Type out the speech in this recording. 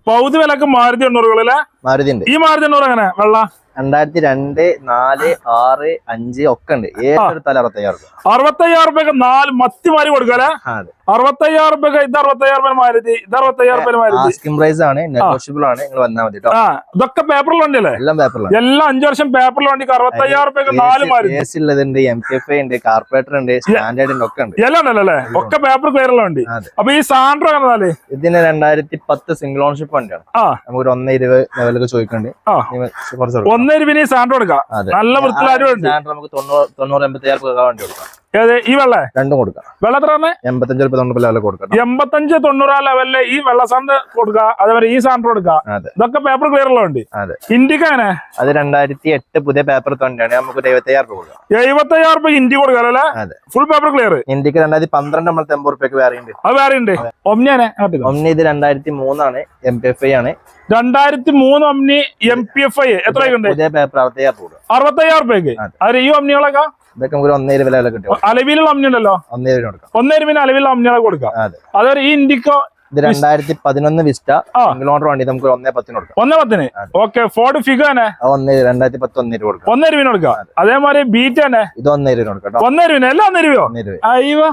പൗതി വിലക്ക് മാരുതി 800 മാരുതി ഉണ്ട്. ഈ മാരുതി 800 എങ്ങനെ വെള്ള 2002, 4, 6, 5 ഒക്കെ ഉണ്ട്. ഏതെടുത്താലും 65,000 രൂപയ്ക്ക് 4 മത്തിമാരി കൊടുക്കല്ലേ. 65,000 രൂപയ്ക്ക് ഇത് 65,000 മാരുതി, ഇത് 65,000 മാരുതി. ആസ്കിംഗ് പ്രൈസ് ആണ്, നെഗോഷ്യബിൾ ആണ്. നിങ്ങൾ വന്നാൽ മതി. ഇതൊക്കെ പേപ്പറിൽ വണ്ടിയല്ലേ? എല്ലാം പേപ്പറിലാണ്. എല്ലാം 5 വർഷം പേപ്പറിൽ വണ്ടിക്ക് 65,000 രൂപയ്ക്ക് 4 മാരുതി. AC ഉള്ളതുണ്ട്, MPFI ഉണ്ട്, കാർപ്പറേറ്റർ ഉണ്ട്, സ്റ്റാൻഡേർഡ് ഉണ്ട്, ഒക്കെ ഉണ്ട്. എല്ലാം ഉണ്ടല്ലേ? ഒക്കെ പേപ്പർ ക്ലിയറുള്ള വണ്ടി. അപ്പൊ ഈ സാൻഡ്രോ എങ്ങനെ? ഇതിന് 2010 സിംഗിൾ ഓൺഷിപ്പ് വണ്ടിയാണ്. നമുക്ക് 120 ലെവലൊക്കെ ചോദിക്കണ്ട്. 120 സാൻഡ്രോ എടുക്കാം. നല്ല വൃത്തിയിലായിട്ട് നമുക്ക് 90-85,000 വണ്ടി കൊടുക്കാം. ഈ വെള്ള രണ്ടും കൊടുക്കാം. വെള്ള എത്ര 85-90 ലെവലിൽ കൊടുക്കാം. 85-90 ലെവലില് ഈ വെള്ള സാൻഡ് കൊടുക്കുക. അതേപോലെ ഈ സാൻഡ്രോ കൊടുക്കുക. ഇതൊക്കെ പേപ്പർ ക്ലിയർ ഉള്ള വണ്ടി. ഇന്ത്യക്ക് എങ്ങനെ? അത് 2008 പുതിയ പേപ്പർ വണ്ടിയാണ്. നമുക്ക് 75,000 രൂപ കൊടുക്കാം. 75,000 രൂപ ഇന്ത്യ കൊടുക്കാം അല്ലേ? Full paper clear. ഇന്ത്യക്ക് 2012 നമ്മൾ 80 രൂപയ്ക്ക് വേറെ ഉണ്ട്. അത് വേറെ ഉണ്ട്. ഒമ്നിയാണ്. ഒമ്നി ഇത് 2003 ആണ്. MPFI ആണ്. 2003 ഒമ്നി MPFI എത്രയുണ്ട്? പുതിയ പേപ്പർ 65,000 രൂപ. 65,000 രൂപയ്ക്ക്. അത് ഈ ഒമ്നികളൊക്കെ ഇതൊക്കെ നമുക്ക് 1.20 വില കിട്ടും. അലവിലുള്ള ഒമ്നി ഉണ്ടല്ലോ, 1.20 കൊടുക്കാം. 1.20 അലവിലുള്ള ഒമ്നികളെ കൊടുക്കാം. അതുപോലെ ഈ ഇന്ത്യക്കോ ഇത് 2011 വിസ്റ്റ സിംഗിൾ ഓണർ വണ്ടി നമുക്ക് 1.10 കൊടുക്കാം. 1.10. ഓക്കെ. ഫോർഡ് ഫിഗോ തന്നെ 2010 1.20 കൊടുക്കാം. 1.20 കൊടുക്കാം. അതേമാതിരി ബീറ്റ് തന്നെ ഇത് 1.20 കൊടുക്കാം. 1.20 എല്ലാം 1.20. അയ്യോ